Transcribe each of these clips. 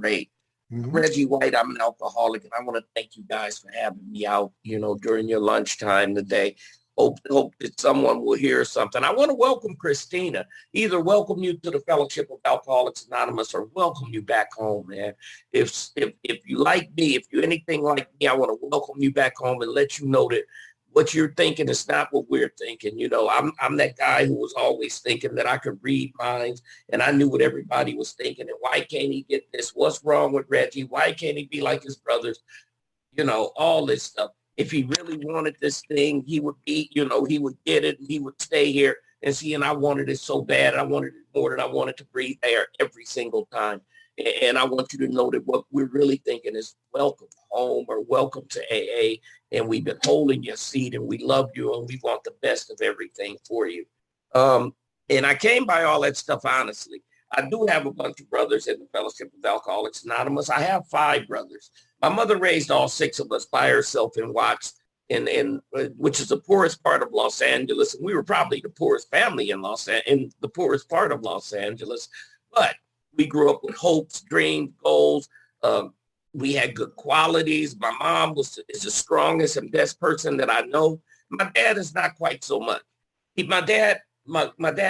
great. Mm-hmm. Reggie White, I'm an alcoholic, and I want to thank you guys for having me out, during your lunchtime today. Hope that someone will hear something. I want to welcome Christina. Either welcome you to the Fellowship of Alcoholics Anonymous or welcome you back home, man. If you like me, if you're anything like me, I want to welcome you back home and let you know that what you're thinking is not what we're thinking. I'm that guy who was always thinking that I could read minds and I knew what everybody was thinking. And why can't he get this? What's wrong with Reggie? Why can't he be like his brothers? All this stuff. If he really wanted this thing, he would be, he would get it and he would stay here and see. And I wanted it so bad. I wanted it more than I wanted to breathe air every single time. And I want you to know that what we're really thinking is welcome home or welcome to AA. And we've been holding your seat and we love you and we want the best of everything for you. And I came by all that stuff honestly. I do have a bunch of brothers in the Fellowship of Alcoholics Anonymous. I have 5 brothers. My mother raised all 6 of us by herself in Watts, which is the poorest part of Los Angeles. And we were probably the poorest family in the poorest part of Los Angeles. But we grew up with hopes, dreams, goals. We had good qualities. My mom is the strongest and best person that I know. My dad is not quite so much. My dad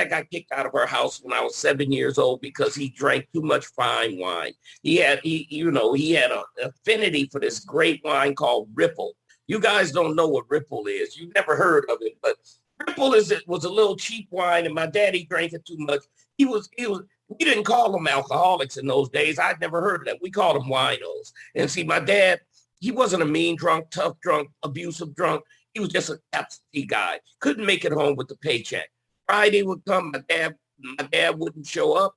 got kicked out of our house when I was 7 years old because he drank too much fine wine. He had an affinity for this great wine called Ripple. You guys don't know what Ripple is. You've never heard of it, but Ripple was a little cheap wine, and my daddy drank it too much. We didn't call them alcoholics in those days. I'd never heard of that. We called them winos. And see, my dad, he wasn't a mean drunk, tough drunk, abusive drunk. He was just an absentee guy. Couldn't make it home with the paycheck. Friday would come, my dad wouldn't show up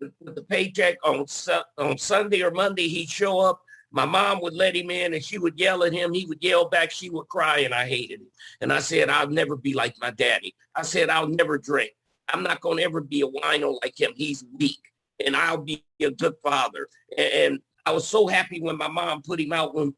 with the paycheck. On Sunday or Monday, he'd show up. My mom would let him in and she would yell at him. He would yell back. She would cry and I hated it. And I said, I'll never be like my daddy. I said, I'll never drink. I'm not going to ever be a wino like him. He's weak and I'll be a good father. And I was so happy when my mom put him out when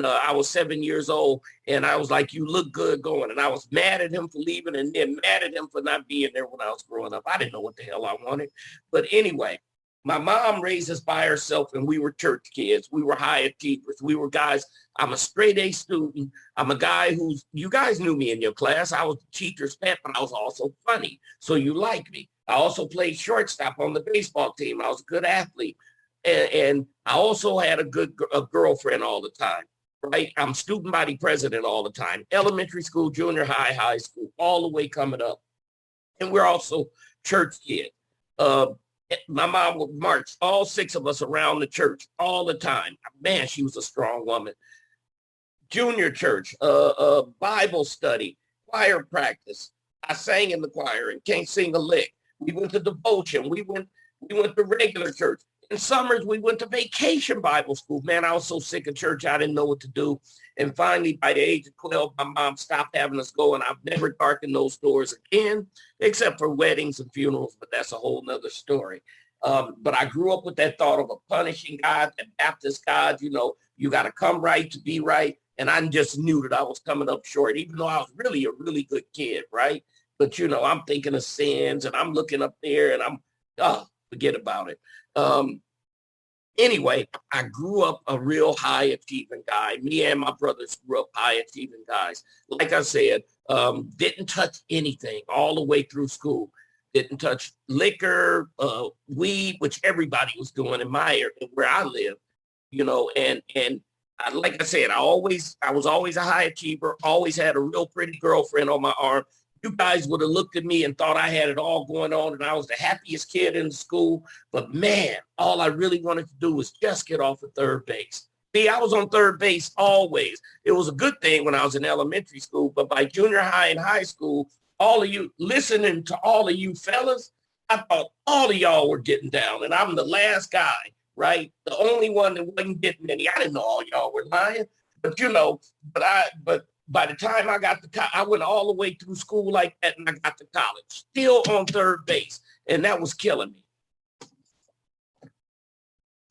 I was 7 years old. And I was like, you look good going. And I was mad at him for leaving and then mad at him for not being there when I was growing up. I didn't know what the hell I wanted. But anyway, my mom raised us by herself and we were church kids. We were high achievers. We were guys. I'm a straight A student. I'm a guy you guys knew me in your class. I was the teacher's pet, but I was also funny. So you like me. I also played shortstop on the baseball team. I was a good athlete. And I also had a girlfriend all the time, right? I'm student body president all the time. Elementary school, junior high, high school, all the way coming up. And we're also church kids. My mom would march all 6 of us around the church all the time. Man, she was a strong woman. Junior church, Bible study, choir practice. I sang in the choir and can't sing a lick. We went to devotion. We went to regular church. In summers, we went to vacation Bible school. Man, I was so sick of church, I didn't know what to do. And finally, by the age of 12, my mom stopped having us go, and I've never darkened those doors again, except for weddings and funerals, but that's a whole nother story. But I grew up with that thought of a punishing God, that Baptist God, you got to come right to be right. And I just knew that I was coming up short, even though I was really a really good kid, right? But, I'm thinking of sins, and I'm looking up there, and forget about it. Anyway, I grew up a real high achieving guy. Me and my brothers grew up high achieving guys. Like I said, didn't touch anything all the way through school. Didn't touch liquor, weed, which everybody was doing in my area where I live, and like I said, I was always a high achiever, always had a real pretty girlfriend on my arm. You guys would have looked at me and thought I had it all going on and I was the happiest kid in school. But man, all I really wanted to do was just get off of third base. See, I was on third base always. It was a good thing when I was in elementary school, but by junior high and high school, listening to all of you fellas, I thought all of y'all were getting down and I'm the last guy, right? The only one that wasn't getting any. I didn't know all y'all were lying, but by the time I got I went all the way through school like that and I got to college, still on third base. And that was killing me.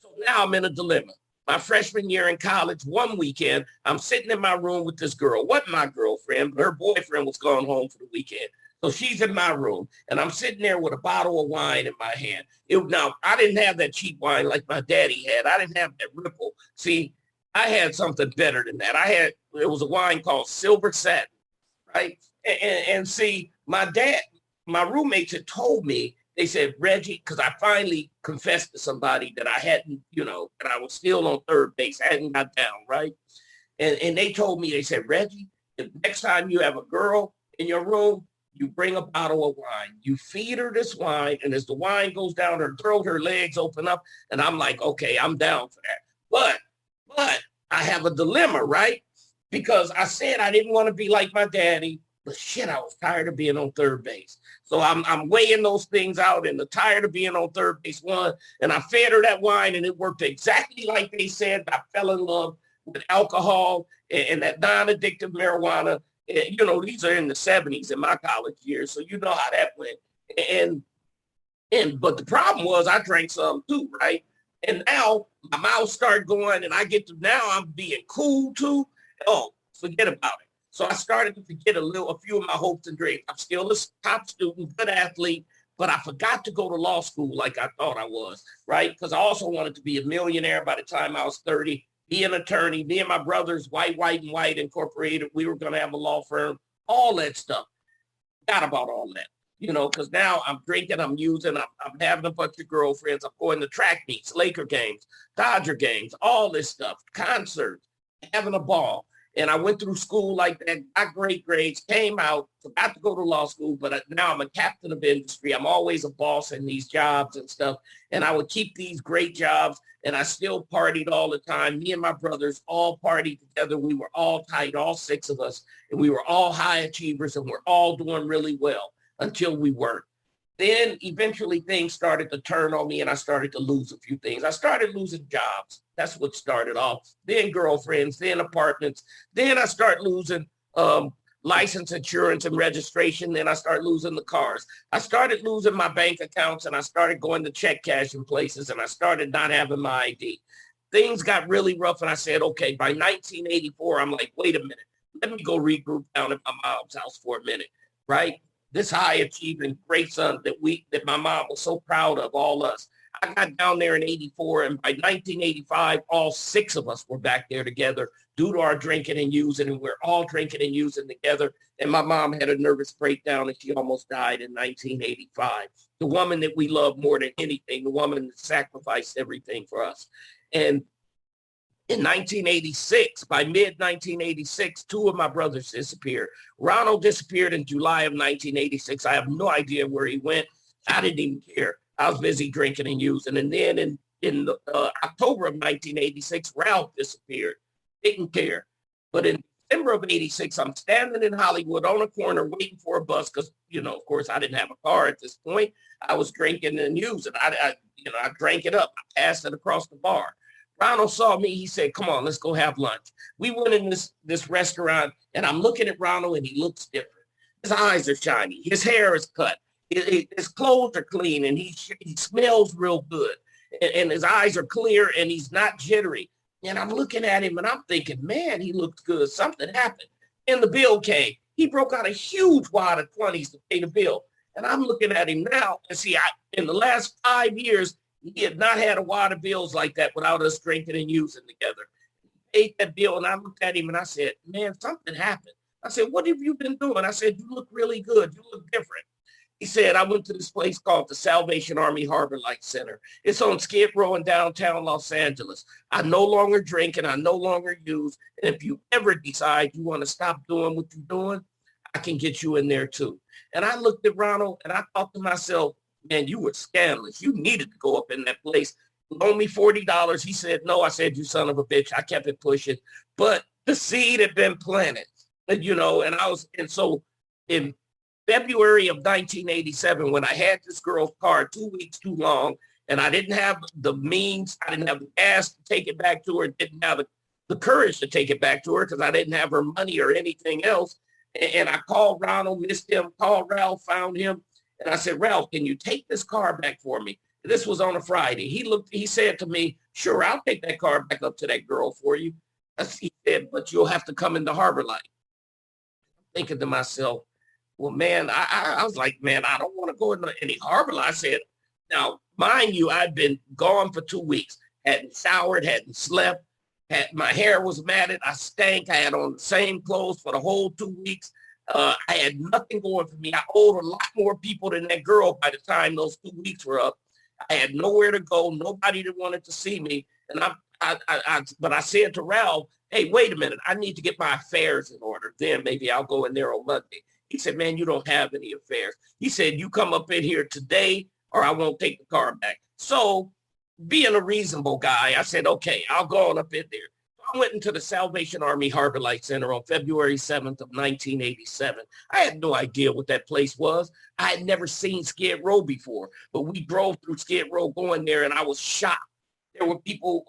So now I'm in a dilemma. My freshman year in college, one weekend, I'm sitting in my room with this girl. Wasn't my girlfriend, but her boyfriend was going home for the weekend. So she's in my room, and I'm sitting there with a bottle of wine in my hand. Now, I didn't have that cheap wine like my daddy had. I didn't have that Ripple. See, I had something better than that. It was a wine called Silver Satin, right? And see, my roommates had told me, they said, Reggie, because I finally confessed to somebody that I hadn't, that I was still on third base. I hadn't got down, right? And they told me, they said, Reggie, the next time you have a girl in your room, you bring a bottle of wine. You feed her this wine, and as the wine goes down her throat, her legs open up, and I'm like, okay, I'm down for that. But I have a dilemma, right? Because I said I didn't want to be like my daddy, but shit, I was tired of being on third base. So I'm weighing those things out, and the tired of being on third base one, and I fed her that wine, and it worked exactly like they said. I fell in love with alcohol and that non-addictive marijuana. These are in the 70s in my college years, so you know how that went. But the problem was I drank some too, right? And now my mouth started going, and now I'm being cool too. Oh, forget about it. So I started to forget a few of my hopes and dreams. I'm still a top student, good athlete, but I forgot to go to law school like I thought I was, right? Because I also wanted to be a millionaire by the time I was 30. Be an attorney. Me and my brothers, White and White Incorporated, we were going to have a law firm, all that stuff. Forgot about all that, because now I'm drinking, I'm using, I'm having a bunch of girlfriends. I'm going to track meets, Laker games, Dodger games, all this stuff, concerts, having a ball. And I went through school like that, got great grades, came out, forgot to go to law school, but now I'm a captain of industry. I'm always a boss in these jobs and stuff. And I would keep these great jobs, and I still partied all the time. Me and my brothers all partied together. We were all tight, all six of us, and we were all high achievers, and we're all doing really well until we weren't. Then eventually things started to turn on me, and I started to lose a few things. I started losing jobs. That's what started off. Then girlfriends, then apartments. Then I start losing license, insurance, and registration. Then I start losing the cars. I started losing my bank accounts, and I started going to check cashing places, and I started not having my ID. Things got really rough, and I said, okay, by 1984, I'm like, wait a minute. Let me go regroup down at my mom's house for a minute, right? This high achieving great son that my mom was so proud of, all us. I got down there in 84, and by 1985, all six of us were back there together due to our drinking and using, and we're all drinking and using together. And my mom had a nervous breakdown, and she almost died in 1985. The woman that we love more than anything, the woman that sacrificed everything for us. And in 1986, by mid-1986, two of my brothers disappeared. Ronald disappeared in July of 1986. I have no idea where he went. I didn't even care. I was busy drinking and using. And then in October of 1986, Ralph disappeared. Didn't care. But in December of 86, I'm standing in Hollywood on a corner waiting for a bus because, of course, I didn't have a car at this point. I was drinking and using. I drank it up. I passed it across the bar. Ronald saw me. He said, come on, let's go have lunch. We went in this restaurant, and I'm looking at Ronald, and he looks different. His eyes are shiny. His hair is cut. His clothes are clean, and he smells real good. And his eyes are clear, and he's not jittery. And I'm looking at him, and I'm thinking, man, he looks good. Something happened. And the bill came. He broke out a huge wad of 20s to pay the bill. And I'm looking at him now, and see, in the last 5 years, he had not had a wad of bills like that without us drinking and using together. He paid that bill, and I looked at him, and I said, man, something happened. I said, what have you been doing? I said, you look really good. You look different. He said, I went to this place called the Salvation Army Harbor Light Center. It's on Skid Row in downtown Los Angeles. I no longer drink, and I no longer use. And if you ever decide you want to stop doing what you're doing, I can get you in there too. And I looked at Ronald, and I thought to myself, man, you were scandalous. You needed to go up in that place. Loan me $40. He said, no. I said, you son of a bitch. I kept it pushing. But the seed had been planted, and so in February of 1987, when I had this girl's car 2 weeks too long, and I didn't have the means, I didn't have the gas to take it back to her, didn't have the courage to take it back to her because I didn't have her money or anything else. And I called Ronald, missed him, called Ralph, found him. And I said, Ralph, can you take this car back for me? This was on a Friday. He said to me, sure, I'll take that car back up to that girl for you. He said, but you'll have to come into Harbor Light. I'm thinking to myself, Well, man, I was like, man, I don't want to go into any harbor. I said, now, mind you, I'd been gone for 2 weeks, hadn't showered, hadn't slept, my hair was matted, I stank, I had on the same clothes for the whole 2 weeks. I had nothing going for me. I owed a lot more people than that girl by the time those 2 weeks were up. I had nowhere to go, nobody that wanted to see me. And but I said to Ralph, hey, wait a minute, I need to get my affairs in order. Then maybe I'll go in there on Monday. He said, man, you don't have any affairs. He said, you come up in here today or I won't take the car back. So being a reasonable guy, I said, okay, I'll go on up in there. I went into the Salvation Army Harbor Light Center on February 7th of 1987. I had no idea what that place was. I had never seen Skid Row before, but we drove through Skid Row going there and I was shocked. There were people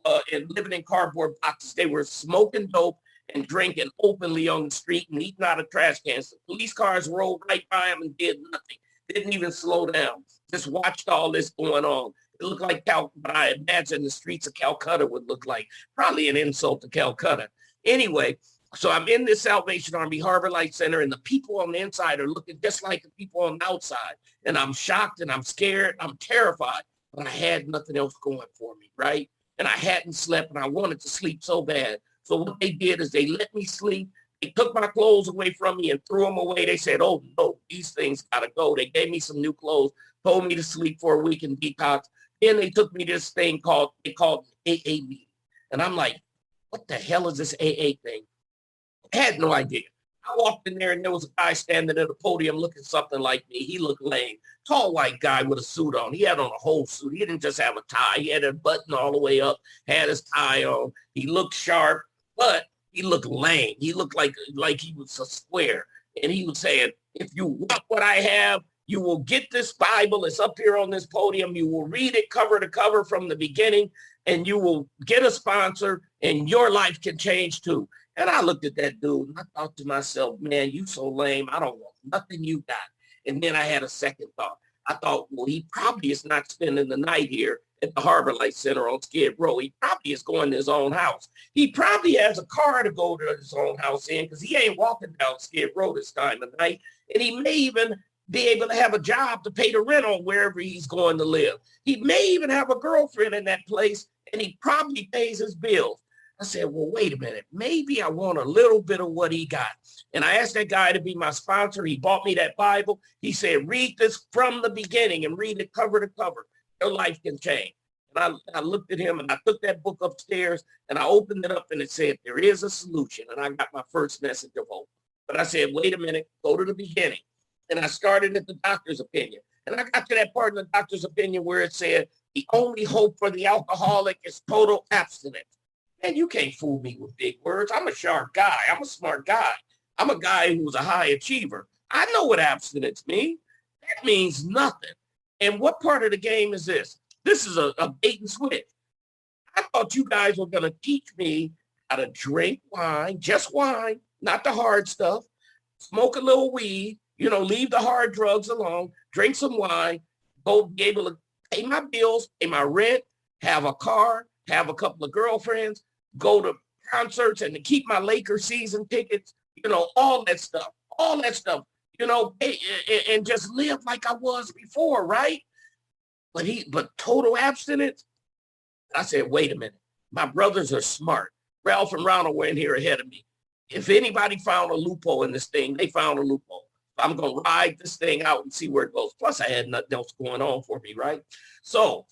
living in cardboard boxes. They were smoking dope and drinking openly on the street and eating out of trash cans. The police cars rolled right by them and did nothing. Didn't even slow down. Just watched all this going on. It looked like but I imagine the streets of Calcutta would look like. Probably an insult to Calcutta. Anyway, so I'm in this Salvation Army Harbor Light Center and the people on the inside are looking just like the people on the outside. And I'm shocked and I'm scared. I'm terrified, but I had nothing else going for me, right? And I hadn't slept and I wanted to sleep so bad. So what they did is they let me sleep. They took my clothes away from me and threw them away. They said, oh, no, these things got to go. They gave me some new clothes, told me to sleep for a week and detox. Then they took me to this thing called AA meeting. And I'm like, what the hell is this AA thing? I had no idea. I walked in there and there was a guy standing at the podium looking something like me. He looked lame. Tall white guy with a suit on. He had on a whole suit. He didn't just have a tie. He had a button all the way up, had his tie on. He looked sharp, but he looked lame. He looked like he was a square. And he was saying, if you want what I have, you will get this Bible. It's up here on this podium. You will read it cover to cover from the beginning, and you will get a sponsor, and your life can change too. And I looked at that dude, and I thought to myself, man, you so lame. I don't want nothing you got. And then I had a second thought. I thought, well, he probably is not spending the night here at the Harbor Light Center on Skid Row. He probably is going to his own house. He probably has a car to go to his own house in because he ain't walking down Skid Row this time of night. And he may even be able to have a job to pay the rent on wherever he's going to live. He may even have a girlfriend in that place, and he probably pays his bills. I said, well, wait a minute. Maybe I want a little bit of what he got. And I asked that guy to be my sponsor. He bought me that Bible. He said, read this from the beginning and read it cover to cover. Your life can change. And I looked at him and I took that book upstairs and I opened it up and it said, there is a solution. And I got my first message of hope. But I said, wait a minute, go to the beginning. And I started at the doctor's opinion. And I got to that part in the doctor's opinion where it said, the only hope for the alcoholic is total abstinence. Man, you can't fool me with big words. I'm a sharp guy. I'm a smart guy. I'm a guy who's a high achiever. I know what abstinence means. That means nothing. And what part of the game is this? This is a bait and switch. I thought you guys were going to teach me how to drink wine, just wine, not the hard stuff, smoke a little weed, leave the hard drugs alone, drink some wine, go be able to pay my bills, pay my rent, have a car, have a couple of girlfriends, go to concerts and to keep my Lakers season tickets, all that stuff, and just live like I was before, right? But total abstinence. I said, wait a minute. My brothers are smart. Ralph and Ronald were in here ahead of me. If anybody found a loophole in this thing, they found a loophole. I'm going to ride this thing out and see where it goes. Plus, I had nothing else going on for me, right? So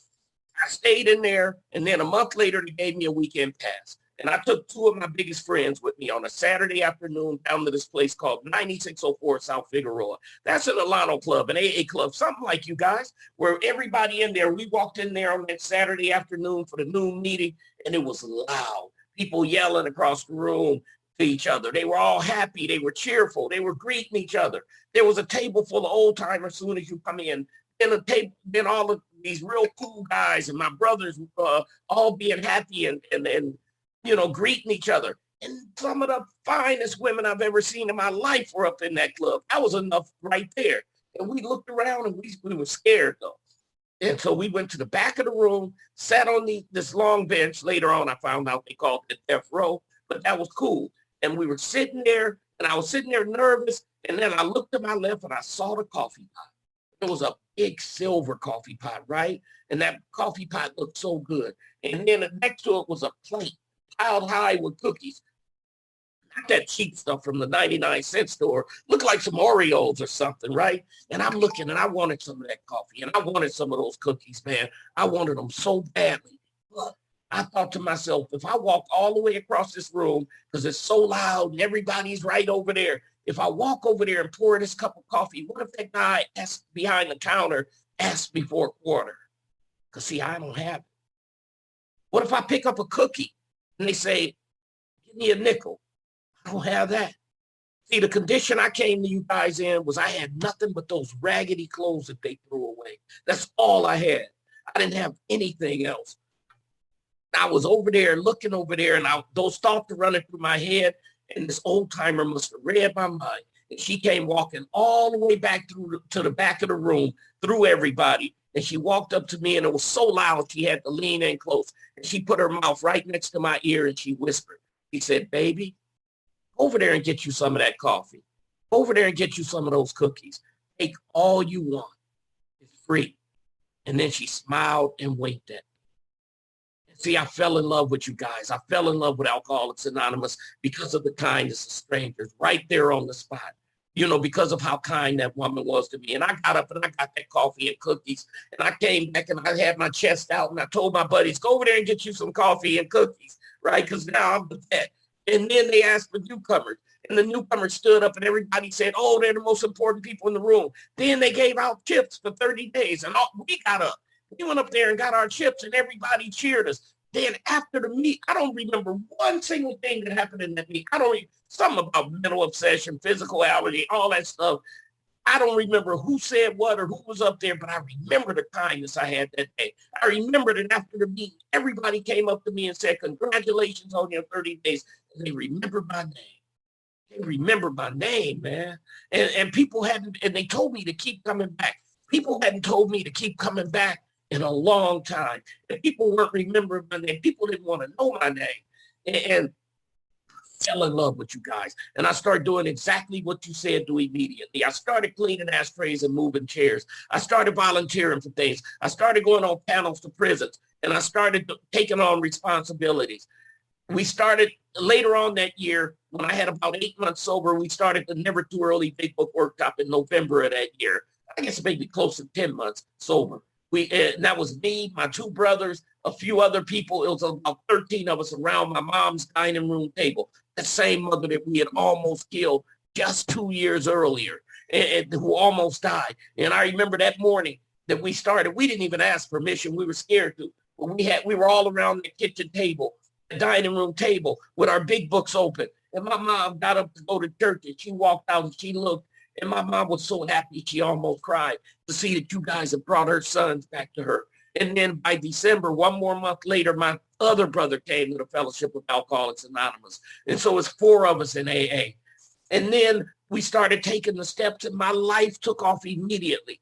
I stayed in there, and then a month later, they gave me a weekend pass. And I took two of my biggest friends with me on a Saturday afternoon down to this place called 9604 South Figueroa. That's an Alano club, an AA club, something like you guys, where everybody in there, we walked in there on that Saturday afternoon for the noon meeting, and it was loud. People yelling across the room to each other. They were all happy. They were cheerful. They were greeting each other. There was a table full of old timers as soon as you come in. Then all of these real cool guys and my brothers all being happy and greeting each other. And some of the finest women I've ever seen in my life were up in that club. That was enough right there. And we looked around and we were scared though. And so we went to the back of the room, sat on this long bench. Later on, I found out they called it death row, but that was cool. And we were sitting there and I was sitting there nervous. And then I looked to my left and I saw the coffee pot. It was a big silver coffee pot, right? And that coffee pot looked so good. And then next to it was a plate piled high with cookies. Not that cheap stuff from the 99-cent store. Looked like some Oreos or something, right? And I'm looking and I wanted some of that coffee and I wanted some of those cookies, man. I wanted them so badly. But I thought to myself, if I walk all the way across this room, because it's so loud and everybody's right over there, if I walk over there and pour this cup of coffee, what if that guy behind the counter asks me for a quarter? Because see, I don't have it. What if I pick up a cookie and they say, give me a nickel? I don't have that. See, the condition I came to you guys in was I had nothing but those raggedy clothes that they threw away. That's all I had. I didn't have anything else. I was over there looking over there and those thoughts were running through my head, and this old timer must have read my mind. And she came walking all the way back to the back of the room through everybody. And she walked up to me and it was so loud she had to lean in close. And she put her mouth right next to my ear and she whispered. She said, baby, over there and get you some of that coffee. Over there and get you some of those cookies. Take all you want. It's free. And then she smiled and winked at me. See, I fell in love with you guys. I fell in love with Alcoholics Anonymous because of the kindness of strangers right there on the spot, because of how kind that woman was to me. And I got up and I got that coffee and cookies. And I came back and I had my chest out and I told my buddies, go over there and get you some coffee and cookies, right? Because now I'm the vet. And then they asked for newcomers. And the newcomers stood up and everybody said, oh, they're the most important people in the room. Then they gave out chips for 30 days. And we got up. We went up there and got our chips and everybody cheered us. Then after the meet, I don't remember one single thing that happened in that meet. Something about mental obsession, physical allergy, all that stuff. I don't remember who said what or who was up there, but I remember the kindness I had that day. I remember that after the meet, everybody came up to me and said, congratulations on your 30 days. And they remembered my name. They remembered my name, man. And people hadn't, and they told me to keep coming back. People hadn't told me to keep coming back in a long time. And people weren't remembering my name. People didn't want to know my name. And fell in love with you guys. And I started doing exactly what you said do immediately. I started cleaning ashtrays and moving chairs. I started volunteering for things. I started going on panels to prisons. And I started taking on responsibilities. We started later on that year, when I had about 8 months sober, we started the Never Too Early Big Book Workshop in November of that year. I guess maybe close to 10 months sober. That was me, my 2 brothers, a few other people. It was about 13 of us around my mom's dining room table. The same mother that we had almost killed just 2 years earlier, and who almost died. And I remember that morning that we started. We didn't even ask permission. We were scared to. But we were all around the kitchen table, the dining room table, with our big books open. And my mom got up to go to church, and she walked out and she looked. And my mom was so happy she almost cried to see that you guys have brought her sons back to her. And then by December, 1 more month later, my other brother came to the Fellowship of Alcoholics Anonymous. And so it's 4 of us in AA. And then we started taking the steps and my life took off immediately.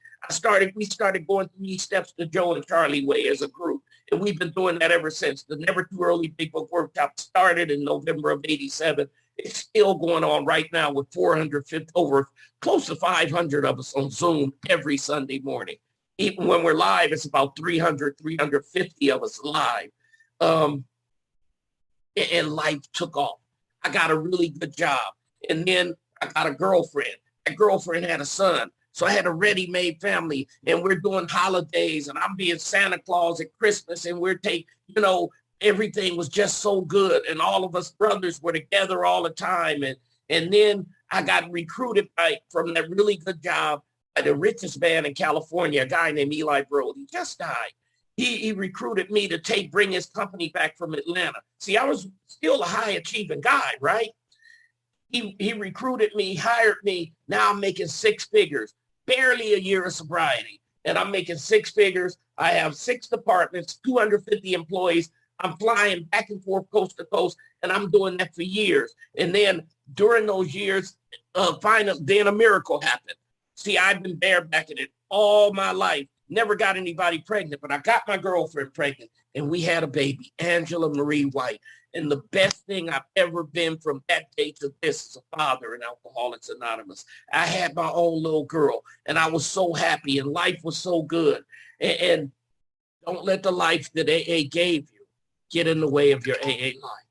We started going through these steps the Joe and Charlie way as a group. And we've been doing that ever since. The Never Too Early Big Book Workshop started in November of '87. It's still going on right now with 450, over close to 500 of us on Zoom every Sunday morning. Even when we're live, it's about 300, 350 of us live. And life took off. I got a really good job. And then I got a girlfriend. That girlfriend had a son. So I had a ready-made family, and we're doing holidays, and I'm being Santa Claus at Christmas, and we're everything was just so good. And all of us brothers were together all the time. And then I got recruited from that really good job by the richest man in California, a guy named Eli Brode. He just died. He recruited me to bring his company back from Atlanta. See, I was still a high achieving guy, right? He recruited me, hired me. Now I'm making 6 figures, barely a year of sobriety. And I'm making 6 figures. I have 6 departments, 250 employees. I'm flying back and forth coast to coast, and I'm doing that for years. And then during those years, then a miracle happened. See, I've been barebacking it all my life. Never got anybody pregnant, but I got my girlfriend pregnant, and we had a baby, Angela Marie White. And the best thing I've ever been from that day to this is a father in Alcoholics Anonymous. I had my own little girl, and I was so happy, and life was so good. And don't let the life that AA gave you get in the way of your AA life.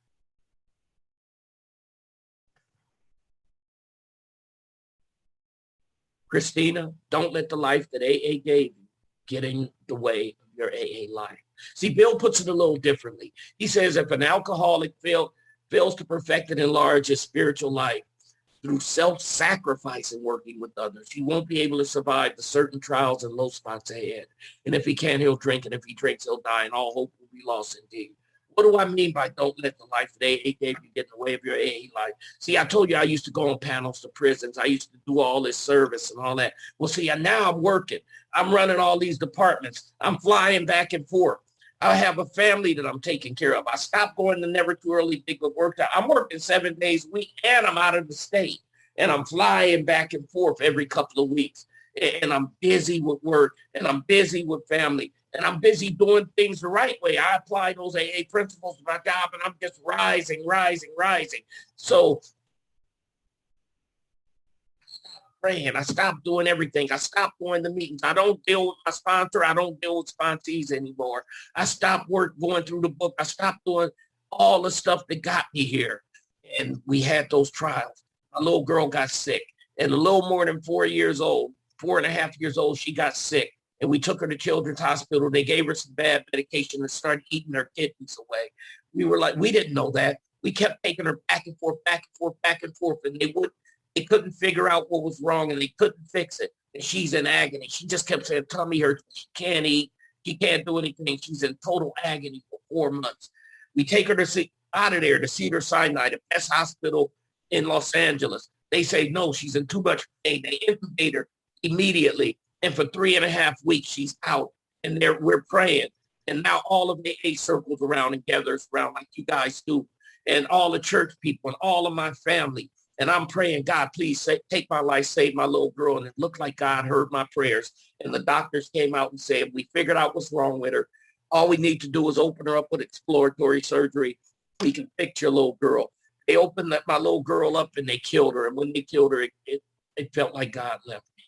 Christina, don't let the life that AA gave you get in the way of your AA life. See, Bill puts it a little differently. He says if an alcoholic fails to perfect and enlarge his spiritual life through self-sacrifice and working with others, he won't be able to survive the certain trials and low spots ahead. And if he can't, he'll drink. And if he drinks, he'll die, and all hope will be lost indeed. What do I mean by don't let the life that AA gave you get in the way of your AA life? See, I told you I used to go on panels to prisons. I used to do all this service and all that. Well, see, now I'm working. I'm running all these departments. I'm flying back and forth. I have a family that I'm taking care of. I stopped going to Never Too Early Big Work. I'm working 7 days a week, and I'm out of the state. And I'm flying back and forth every couple of weeks. And I'm busy with work, and I'm busy with family. And I'm busy doing things the right way. I apply those AA principles to my job, and I'm just rising. So I stopped praying. I stopped doing everything. I stopped going to meetings. I don't deal with my sponsor. I don't deal with sponsees anymore. I stopped going through the book. I stopped doing all the stuff that got me here. And we had those trials. My little girl got sick. And a little more than 4 years old, 4.5 years old, she got sick. And we took her to Children's Hospital. They gave her some bad medication and started eating her kidneys away. We were like, we didn't know that. We kept taking her back and forth. And they couldn't figure out what was wrong, and they couldn't fix it. And she's in agony. She just kept saying, tummy hurts. She can't eat. She can't do anything. She's in total agony for 4 months. We take her out of there to Cedars-Sinai, the best hospital in Los Angeles. They say, no, she's in too much pain. They intubate her immediately. And for 3.5 weeks, she's out. And we're praying. And now all of the AA circles around and gathers around like you guys do. And all the church people and all of my family. And I'm praying, God, please take my life, save my little girl. And it looked like God heard my prayers. And the doctors came out and said, we figured out what's wrong with her. All we need to do is open her up with exploratory surgery. We can fix your little girl. They opened my little girl up and they killed her. And when they killed her, it felt like God left me.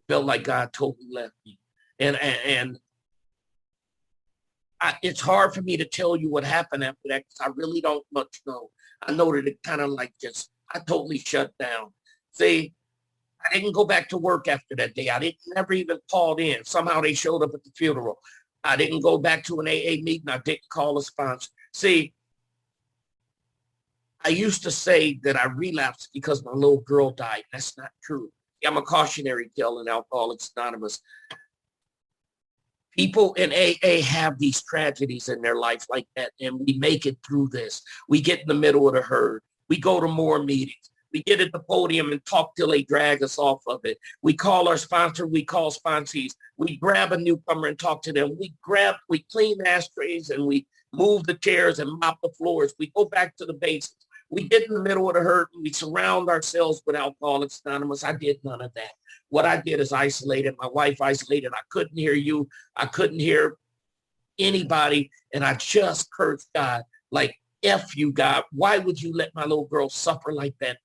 Felt like God totally left me. And it's hard for me to tell you what happened after that because I really don't much know. I know that it kind of like I totally shut down. See, I didn't go back to work after that day. I never even called in. Somehow they showed up at the funeral. I didn't go back to an AA meeting. I didn't call a sponsor. See, I used to say that I relapsed because my little girl died. That's not true. I'm a cautionary tale in Alcoholics Anonymous. People in AA have these tragedies in their life like that, and we make it through this. We get in the middle of the herd. We go to more meetings. We get at the podium and talk till they drag us off of it. We call our sponsor. We call sponsees. We grab a newcomer and talk to them. We clean ashtrays and we move the chairs and mop the floors. We go back to the basics. We get in the middle of the herd and we surround ourselves with Alcoholics Anonymous. I did none of that. What I did is isolated. My wife isolated. I couldn't hear you. I couldn't hear anybody. And I just cursed God like, F you, God. Why would you let my little girl suffer like that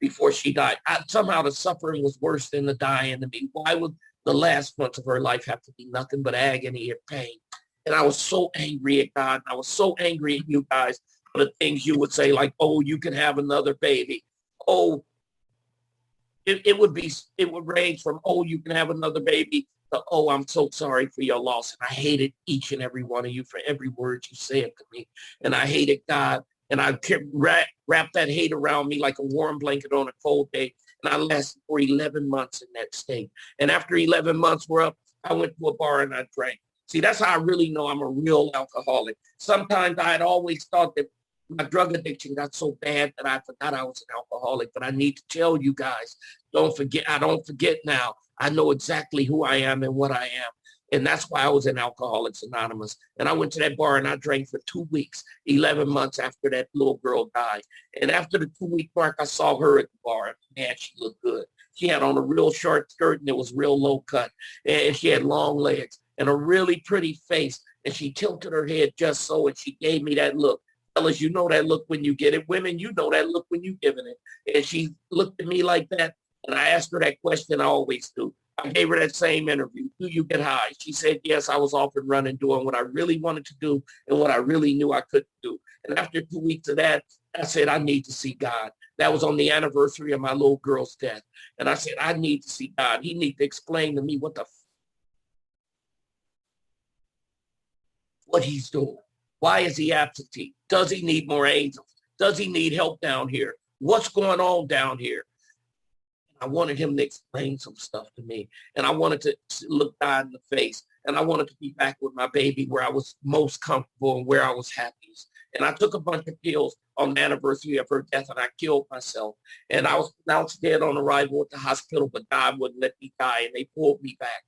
before she died? Somehow the suffering was worse than the dying to me. Why would the last months of her life have to be nothing but agony and pain? And I was so angry at God. I was so angry at you guys. The things you would say like, oh, you can have another baby. Oh, it would range from, oh, you can have another baby to, oh, I'm so sorry for your loss. And I hated each and every one of you for every word you said to me. And I hated God. And I kept wrap that hate around me like a warm blanket on a cold day. And I lasted for 11 months in that state. And after 11 months were up, I went to a bar and I drank. See, that's how I really know I'm a real alcoholic. Sometimes I had always thought that my drug addiction got so bad that I forgot I was an alcoholic. But I need to tell you guys, don't forget. I don't forget now. I know exactly who I am and what I am. And that's why I was in Alcoholics Anonymous. And I went to that bar and I drank for 2 weeks, 11 months after that little girl died. And after the 2-week mark, I saw her at the bar. Man, she looked good. She had on a real short skirt and it was real low cut. And she had long legs and a really pretty face. And she tilted her head just so, and she gave me that look. Fellas, you know that look when you get it. Women, you know that look when you giving it. And she looked at me like that. And I asked her that question I always do. I gave her that same interview. Do you get high? She said, yes, I was off and running, doing what I really wanted to do and what I really knew I couldn't do. And after 2 weeks of that, I said, I need to see God. That was on the anniversary of my little girl's death. And I said, I need to see God. He needs to explain to me what he's doing. Why is he absentee? Does he need more angels? Does he need help down here? What's going on down here? I wanted him to explain some stuff to me. And I wanted to look God in the face. And I wanted to be back with my baby where I was most comfortable and where I was happiest. And I took a bunch of pills on the anniversary of her death, and I killed myself. And I was pronounced dead on arrival at the hospital, but God wouldn't let me die, and they pulled me back.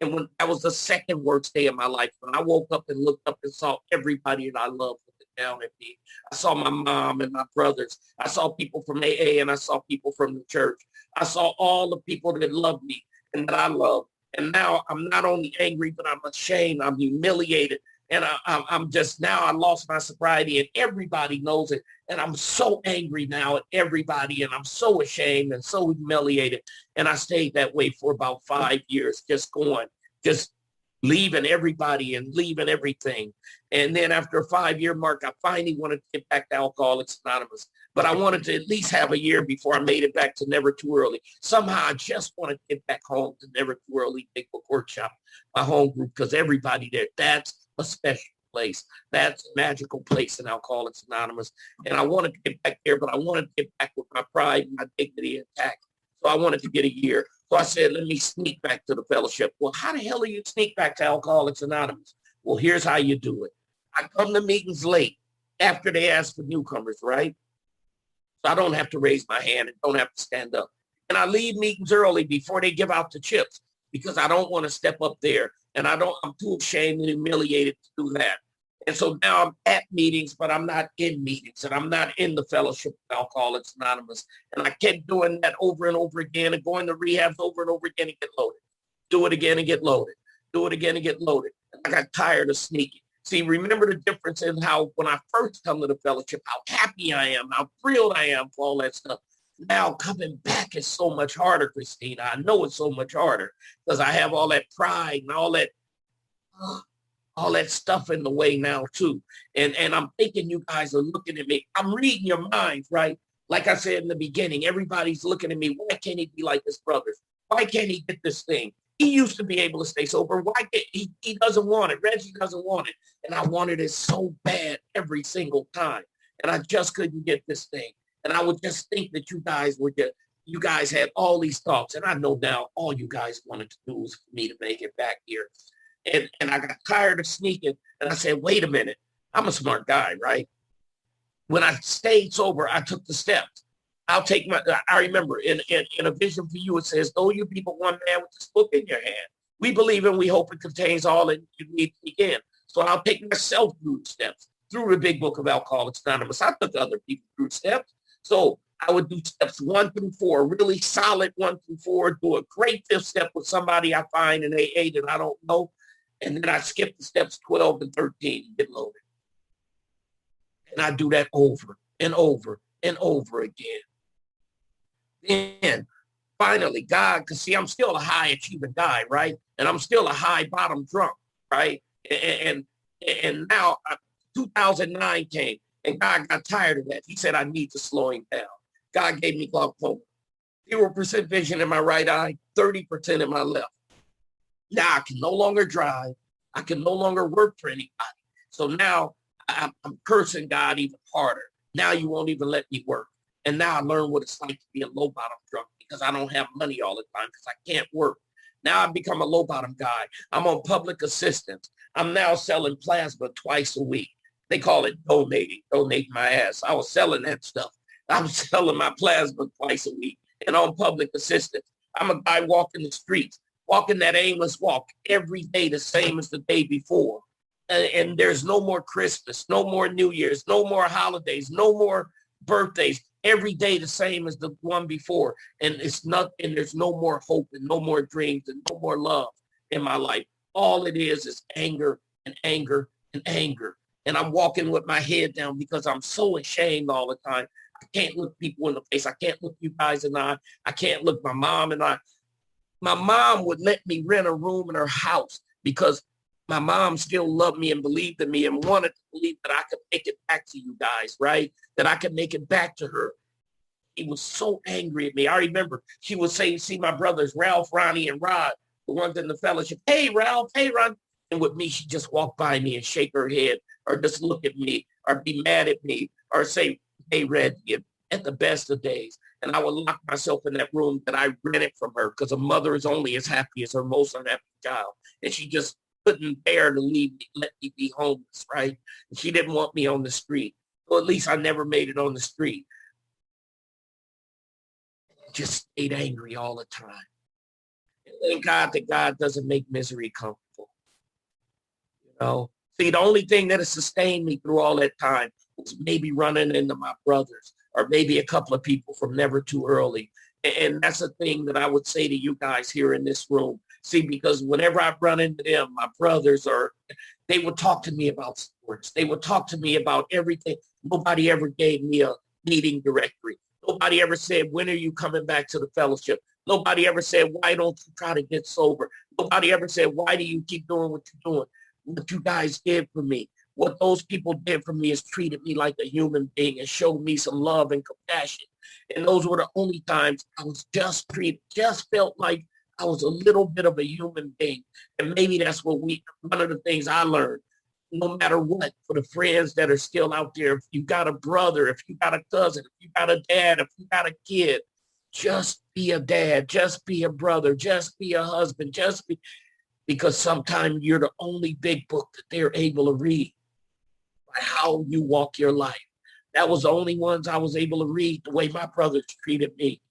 And when that was the second worst day of my life, when I woke up and looked up and saw everybody that I loved looking down at me. I saw my mom and my brothers. I saw people from AA, and I saw people from the church. I saw all the people that loved me and that I love. And now I'm not only angry, but I'm ashamed. I'm humiliated. And I'm just, now I lost my sobriety and everybody knows it. And I'm so angry now at everybody. And I'm so ashamed and so humiliated. And I stayed that way for about 5 years, just leaving everybody and leaving everything. And then after a 5-year mark, I finally wanted to get back to Alcoholics Anonymous. But I wanted to at least have a year before I made it back to Never Too Early. Somehow I just wanted to get back home to Never Too Early, Big Book Workshop, my home group, because everybody there, that's a special place. That's a magical place in Alcoholics Anonymous. And I wanted to get back there, but I wanted to get back with my pride and my dignity intact. So I wanted to get a year. So I said, let me sneak back to the fellowship. Well, how the hell do you sneak back to Alcoholics Anonymous? Well, here's how you do it. I come to meetings late after they ask for newcomers, right? So I don't have to raise my hand and don't have to stand up. And I leave meetings early before they give out the chips because I don't want to step up there. And I'm too ashamed and humiliated to do that. And so now I'm at meetings, but I'm not in meetings, and I'm not in the fellowship of Alcoholics Anonymous. And I kept doing that over and over again and going to rehabs over and over again and get loaded. Do it again and get loaded. Do it again and get loaded. And I got tired of sneaking. See, remember the difference in how when I first come to the fellowship, how happy I am, how thrilled I am for all that stuff. Now coming back is so much harder, Christina. I know it's so much harder because I have all that pride and all that stuff in the way now too. And I'm thinking you guys are looking at me. I'm reading your minds, right? Like I said in the beginning, everybody's looking at me. Why can't he be like his brothers? Why can't he get this thing? He used to be able to stay sober. Why can't he doesn't want it. Reggie doesn't want it. And I wanted it so bad every single time. And I just couldn't get this thing. And I would just think that you guys had all these thoughts. And I know now all you guys wanted to do was for me to make it back here. And I got tired of sneaking. And I said, wait a minute. I'm a smart guy, right? When I stayed sober, I took the steps. I remember in a vision for you, it says, though you people one man with this book in your hand, we believe and we hope it contains all that you need to begin. So I'll take myself through the steps, through the big book of Alcoholics Anonymous. I took other people through steps. So I would do steps 1 through 4, really solid 1 through 4, do a great 5th step with somebody I find in AA that I don't know. And then I skip the steps 12 and 13 and get loaded. And I do that over and over and over again. Then finally, God, because see, I'm still a high achieving guy, right? And I'm still a high bottom drunk, right? And now 2009 came and God got tired of that. He said, I need to slow him down. God gave me glaucoma, 0% vision in my right eye, 30% in my left. Now I can no longer drive. I can no longer work for anybody. So now I'm cursing God even harder. Now you won't even let me work. And now I learned what it's like to be a low bottom drunk because I don't have money all the time because I can't work. Now I've become a low bottom guy. I'm on public assistance. I'm now selling plasma twice a week. They call it donating my ass. I was selling that stuff. I'm selling my plasma twice a week and on public assistance. I'm a guy walking the streets, walking that aimless walk every day the same as the day before. And there's no more Christmas, no more New Year's, no more holidays, no more birthdays. every day the same as the one before. And it's not, and there's no more hope and no more dreams and no more love in my life. All it is anger and anger and anger. And I'm walking with my head down because I'm so ashamed all the time. I can't look people in the face. I can't look you guys in the eye. I can't look my mom in the eye. My mom would let me rent a room in her house because my mom still loved me and believed in me and wanted to believe that I could make it back to you guys, right? That I could make it back to her. He was so angry at me. I remember she would say, see my brothers, Ralph, Ronnie, and Rod, the ones in the fellowship. Hey, Ralph, hey, Ron. And with me, she'd just walk by me and shake her head or just look at me or be mad at me or say, hey, Reggie, at the best of days. And I would lock myself in that room that I rented from her because a mother is only as happy as her most unhappy child. And she just couldn't bear to leave me, let me be homeless, right? And she didn't want me on the street. So at least I never made it on the street. Just stayed angry all the time. And thank God that God doesn't make misery comfortable. You know, see, the only thing that has sustained me through all that time was maybe running into my brothers or maybe a couple of people from Never Too Early. And that's a thing that I would say to you guys here in this room. See, because whenever I run into them, my brothers, they would talk to me about sports. They would talk to me about everything. Nobody ever gave me a meeting directory. Nobody ever said, when are you coming back to the fellowship? Nobody ever said, why don't you try to get sober? Nobody ever said, why do you keep doing what you're doing? What you guys did for me, what those people did for me is treated me like a human being and showed me some love and compassion. And those were the only times I was just felt like I was a little bit of a human being. And maybe that's one of the things I learned. No matter what, for the friends that are still out there, if you got a brother, if you got a cousin, if you got a dad, if you got a kid, just be a dad, just be a brother, just be a husband, because sometimes you're the only big book that they're able to read by how you walk your life. That was the only ones I was able to read the way my brothers treated me.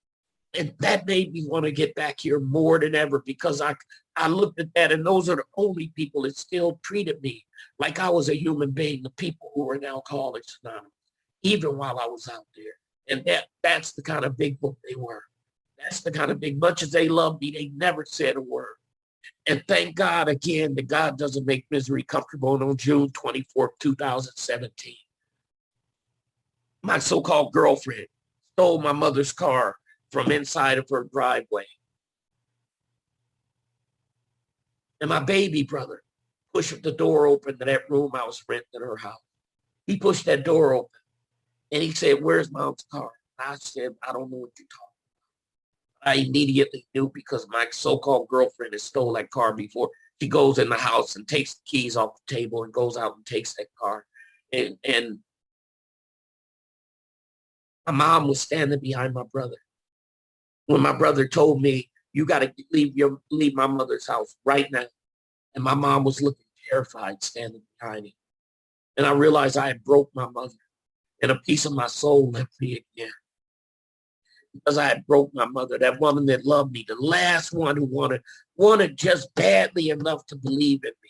And that made me want to get back here more than ever because I looked at that and those are the only people that still treated me like I was a human being, the people who were in Alcoholics Anonymous, even while I was out there. And that's the kind of big book they were. That's the kind of big, much as they loved me, they never said a word. And thank God again that God doesn't make misery comfortable. And on June 24th, 2017, my so-called girlfriend stole my mother's car from inside of her driveway. And my baby brother pushed the door open to that room I was renting at her house. He pushed that door open and he said, where's mom's car? I said, I don't know what you're talking about. I immediately knew because my so-called girlfriend had stole that car before. She goes in the house and takes the keys off the table and goes out and takes that car. And my mom was standing behind my brother. When my brother told me, you got to leave my mother's house right now. And my mom was looking terrified, standing behind him. And I realized I had broke my mother and a piece of my soul left me again. Because I had broke my mother, that woman that loved me, the last one who wanted just badly enough to believe in me.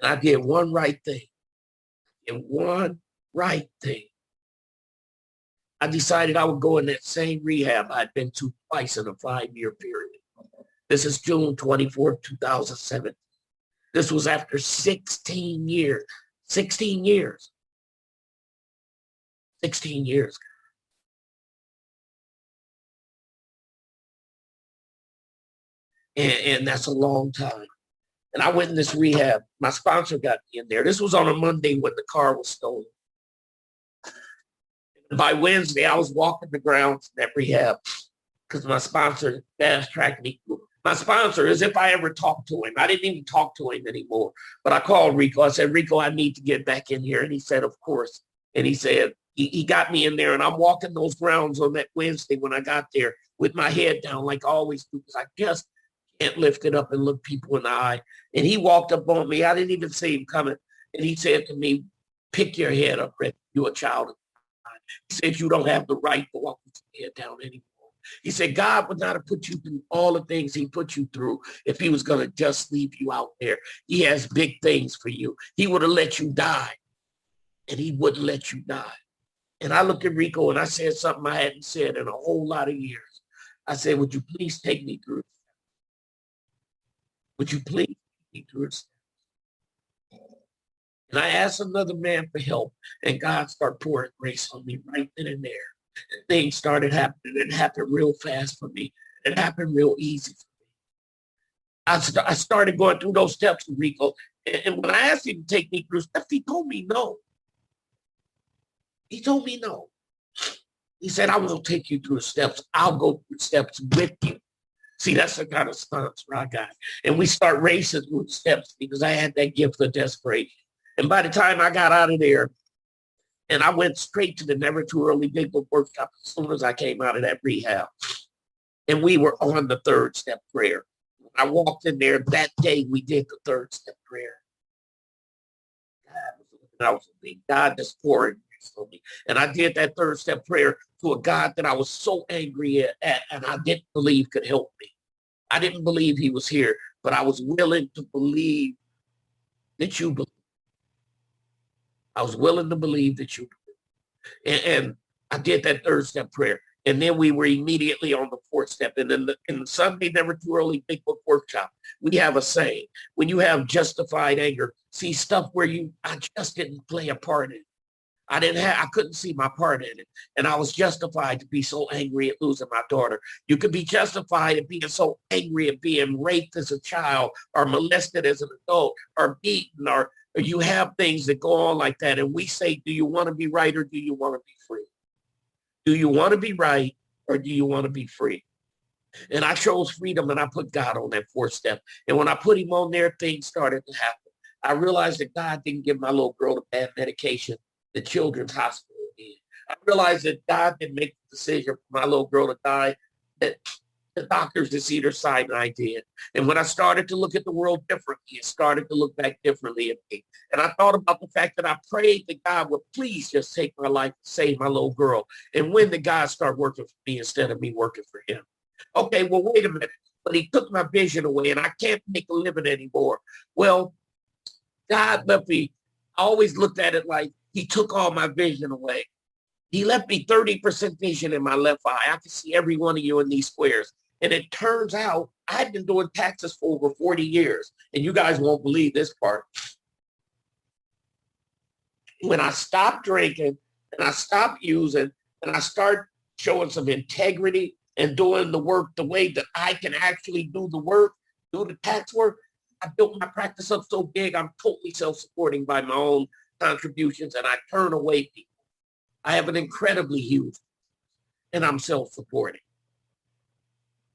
And I did one right thing. And one right thing. I decided I would go in that same rehab I'd been to twice in a 5-year period. This is June 24th, 2007. This was after 16 years. 16 years. 16 years. And that's a long time. And I went in this rehab. My sponsor got me in there. This was on a Monday when the car was stolen. By Wednesday, I was walking the grounds in that rehab because my sponsor fast-tracked me. My sponsor, as if I ever talked to him. I didn't even talk to him anymore. But I called Rico. I said, Rico, I need to get back in here. And he said, of course. And he said, he got me in there. And I'm walking those grounds on that Wednesday when I got there with my head down like I always do because I just can't lift it up and look people in the eye. And he walked up on me. I didn't even see him coming. And he said to me, pick your head up, Reggie. You're a child of God. He said, you don't have the right to walk with your head down anymore. He said, God would not have put you through all the things he put you through if he was going to just leave you out there. He has big things for you. He would have let you die, and he wouldn't let you die. And I looked at Rico and I said something I hadn't said in a whole lot of years. I said, would you please take me through? Would you please take me through? And I asked another man for help, and God started pouring grace on me right then and there. And things started happening. It happened real fast for me. It happened real easy for me. I started going through those steps with Rico. And when I asked him to take me through steps, he told me no. He told me no. He said, I won't take you through the steps. I'll go through the steps with you. See, that's the kind of sponsor I got. And we start racing through the steps because I had that gift of desperation. And by the time I got out of there, and I went straight to the Never Too Early Big Book Workshop as soon as I came out of that rehab. And we were on the third step prayer. When I walked in there that day, we did the third step prayer. God just poured on me. And I did that third step prayer to a God that I was so angry at and I didn't believe could help me. I didn't believe he was here, but I was willing to believe that you believe. I was willing to believe that you believe. And I did that third step prayer. And then we were immediately on the fourth step. And in the Sunday Never Too Early Big Book Workshop, we have a saying, when you have justified anger, see stuff where I just didn't play a part in it. I couldn't see my part in it. And I was justified to be so angry at losing my daughter. You could be justified at being so angry at being raped as a child or molested as an adult or beaten or you have things that go on like that. And we say, do you want to be right or do you want to be free? Do you want to be right or do you want to be free? And I chose freedom and I put God on that fourth step. And when I put him on there, things started to happen. I realized that God didn't give my little girl the bad medication the children's hospital did. I realized that God didn't make the decision for my little girl to die, that the doctors that see their side and I did. And when I started to look at the world differently, it started to look back differently at me. And I thought about the fact that I prayed that God would please just take my life and save my little girl. And when did God start working for me instead of me working for him? Okay, well, wait a minute. But he took my vision away and I can't make a living anymore. Well, God left me. I always looked at it like he took all my vision away. He left me 30% vision in my left eye. I can see every one of you in these squares. And it turns out I've been doing taxes for over 40 years. And you guys won't believe this part. When I stopped drinking and I stopped using and I start showing some integrity and doing the work the way that I can actually do the work, do the tax work, I built my practice up so big, I'm totally self-supporting by my own contributions and I turn away people. I have an incredibly huge and I'm self-supporting.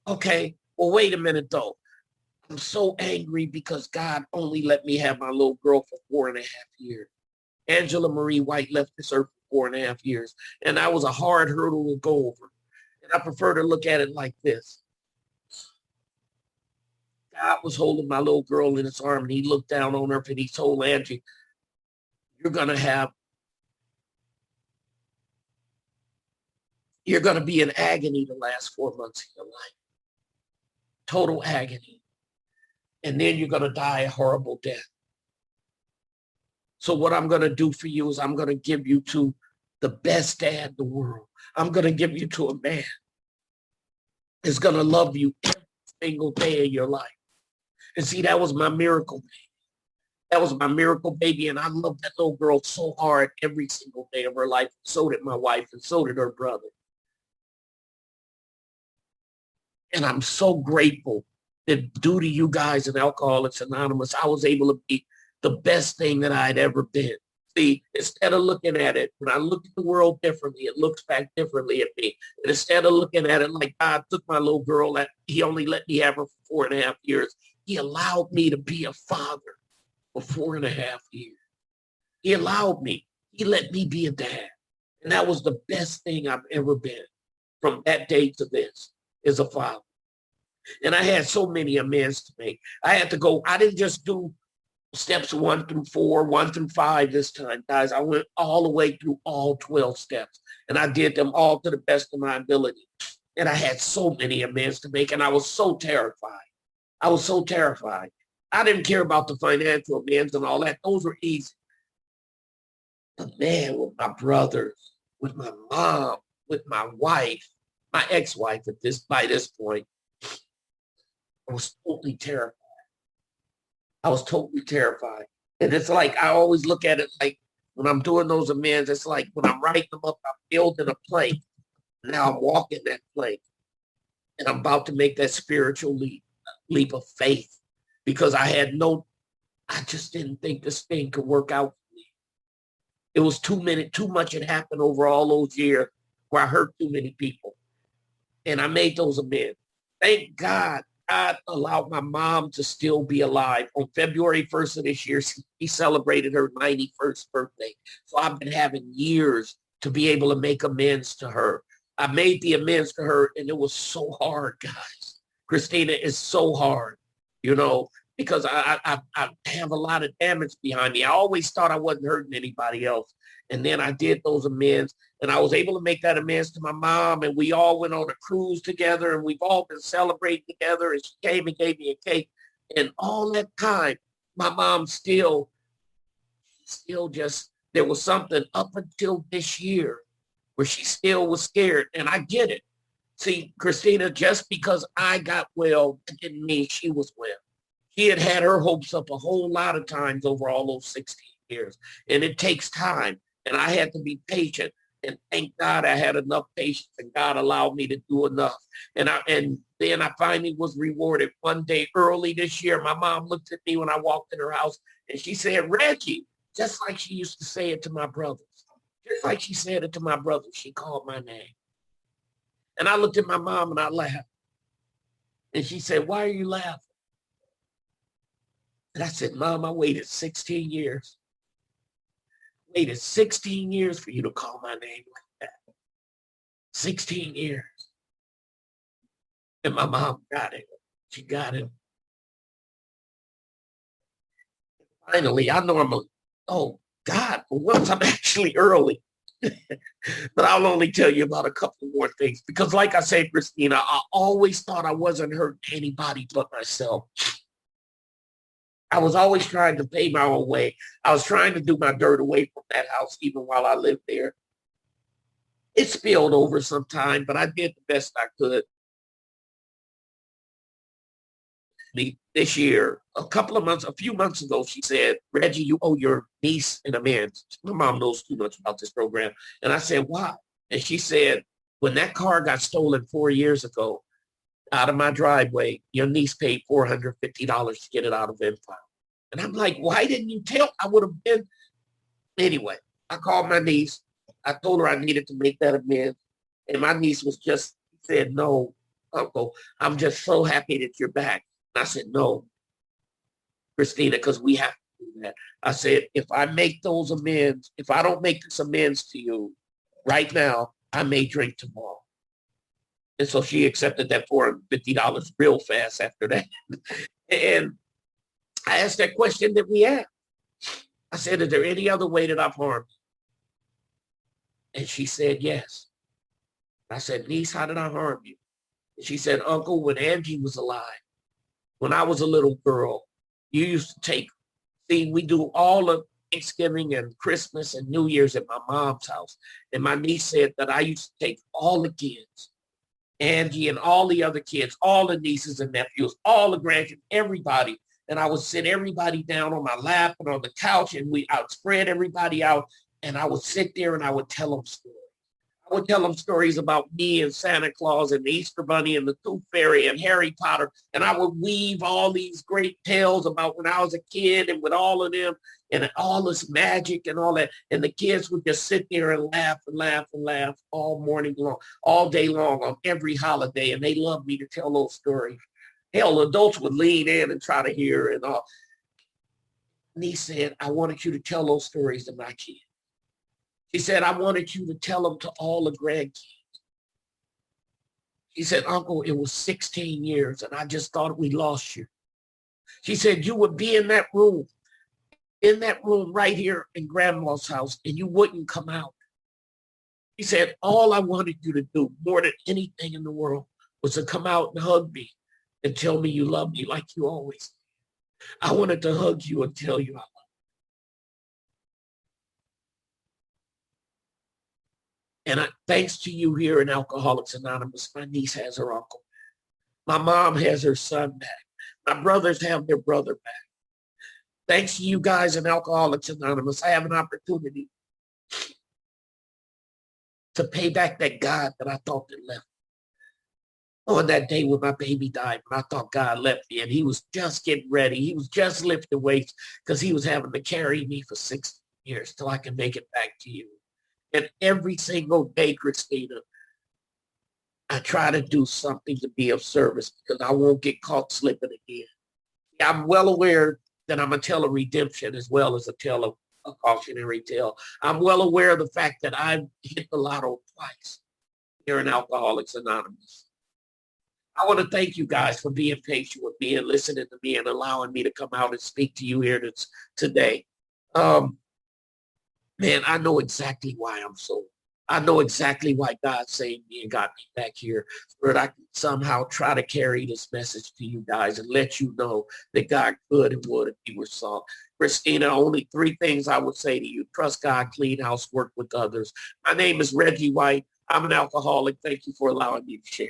Okay, well, wait a minute though. I'm so angry because God only let me have my little girl for 4.5 years. Angela Marie White left this earth for 4.5 years. And that was a hard hurdle to go over. And I prefer to look at it like this. God was holding my little girl in his arm and he looked down on her and he told Angie, you're going to be in agony the last 4 months of your life. Total agony. And then you're going to die a horrible death. So what I'm going to do for you is I'm going to give you to the best dad in the world. I'm going to give you to a man that's going to love you every single day of your life. And see, that was my miracle baby. That was my miracle baby. And I loved that little girl so hard every single day of her life. So did my wife and so did her brother. And I'm so grateful that due to you guys in Alcoholics Anonymous, I was able to be the best thing that I'd ever been. See, instead of looking at it, when I look at the world differently, it looks back differently at me. And instead of looking at it like God took my little girl, he only let me have her for 4.5 years, he allowed me to be a father for 4.5 years. He allowed me. He let me be a dad. And that was the best thing I've ever been from that day to this, as a father. And I had so many amends to make. I had to go, I didn't just do steps 1 through 4, 1 through 5 this time, guys. I went all the way through all 12 steps. And I did them all to the best of my ability. And I had so many amends to make. And I was so terrified. I was so terrified. I didn't care about the financial amends and all that. Those were easy. But man, with my brothers, with my mom, with my wife, my ex-wife by this point. I was totally terrified. I was totally terrified. And it's like, I always look at it like when I'm doing those amends, it's like when I'm writing them up, I'm building a plank. Now I'm walking that plank and I'm about to make that spiritual leap of faith because I just didn't think this thing could work out for me. It was too much had happened over all those years where I hurt too many people. And I made those amends. Thank God God allowed my mom to still be alive. On February 1st of this year, she celebrated her 91st birthday. So I've been having years to be able to make amends to her. I made the amends to her, and it was so hard, guys. Christina, is so hard, because I have a lot of damage behind me. I always thought I wasn't hurting anybody else. And then I did those amends, and I was able to make that amends to my mom, and we all went on a cruise together, and we've all been celebrating together, and she came and gave me a cake. And all that time, my mom still just, there was something up until this year where she still was scared, and I get it. See, Christina, just because I got well didn't mean she was well. She had her hopes up a whole lot of times over all those 16 years, and it takes time. And I had to be patient. And thank God I had enough patience, and God allowed me to do enough. And then I finally was rewarded one day early this year. My mom looked at me when I walked in her house, and she said, Reggie, just like she used to say it to my brothers. Just like she said it to my brothers, she called my name. And I looked at my mom and I laughed. And she said, why are you laughing? And I said, Mom, I waited 16 years. Waited 16 years for you to call my name like that. 16 years. And my mom got it. She got it. Finally, I normally, oh God, for once I'm actually early. But I'll only tell you about a couple more things. Because like I said, Christina, I always thought I wasn't hurting anybody but myself. I was always trying to pay my own way. I was trying to do my dirt away from that house, even while I lived there. It spilled over sometime, but I did the best I could. This year, a few months ago, she said, Reggie, you owe your niece an amends. My mom knows too much about this program. And I said, why? And she said, when that car got stolen 4 years ago out of my driveway, your niece paid $450 to get it out of impound. And I'm like, why didn't you tell? I would have been. Anyway, I called my niece. I told her I needed to make that amends. And my niece said, no, Uncle, I'm just so happy that you're back. And I said, no, Christina, because we have to do that. I said, if I make those amends, if I don't make this amends to you right now, I may drink tomorrow. And so she accepted that $450 real fast after that. And I asked that question that we asked. I said, is there any other way that I've harmed you? And she said, yes. I said, niece, how did I harm you? And she said, Uncle, when Angie was alive, when I was a little girl, you used to we do all of Thanksgiving and Christmas and New Year's at my mom's house. And my niece said that I used to take all the kids, Angie and all the other kids, all the nieces and nephews, all the grandchildren, everybody. And I would sit everybody down on my lap and on the couch, and I would spread everybody out, and I would sit there and I would tell them stories. I would tell them stories about me and Santa Claus and the Easter Bunny and the Tooth Fairy and Harry Potter. And I would weave all these great tales about when I was a kid and with all of them and all this magic and all that. And the kids would just sit there and laugh and laugh and laugh all morning long, all day long on every holiday. And they loved me to tell those stories. Hell, adults would lean in and try to hear and all. And he said, I wanted you to tell those stories to my kids. He said, I wanted you to tell them to all the grandkids. He said, Uncle, it was 16 years and I just thought we lost you. She said, you would be in that room right here in Grandma's house, and you wouldn't come out. He said, all I wanted you to do more than anything in the world was to come out and hug me and tell me you love me like you always did. I wanted to hug you and tell you I love you. And thanks to you here in Alcoholics Anonymous, my niece has her uncle. My mom has her son back. My brothers have their brother back. Thanks to you guys in Alcoholics Anonymous, I have an opportunity to pay back that God that I thought that left. On that day when my baby died, when I thought God left me, and he was just getting ready. He was just lifting weights because he was having to carry me for 6 years till I can make it back to you. And every single day, Christina, I try to do something to be of service because I won't get caught slipping again. I'm well aware that I'm a tale of redemption as well as a tale of a cautionary tale. I'm well aware of the fact that I've hit the lotto twice here in Alcoholics Anonymous. I want to thank you guys for being patient with me and listening to me and allowing me to come out and speak to you here today. Man, I know exactly why I'm sober. I know exactly why God saved me and got me back here so that I can somehow try to carry this message to you guys and let you know that God could and would if you were sought. Christina, only 3 things I would say to you. Trust God, clean house, work with others. My name is Reggie White. I'm an alcoholic. Thank you for allowing me to share.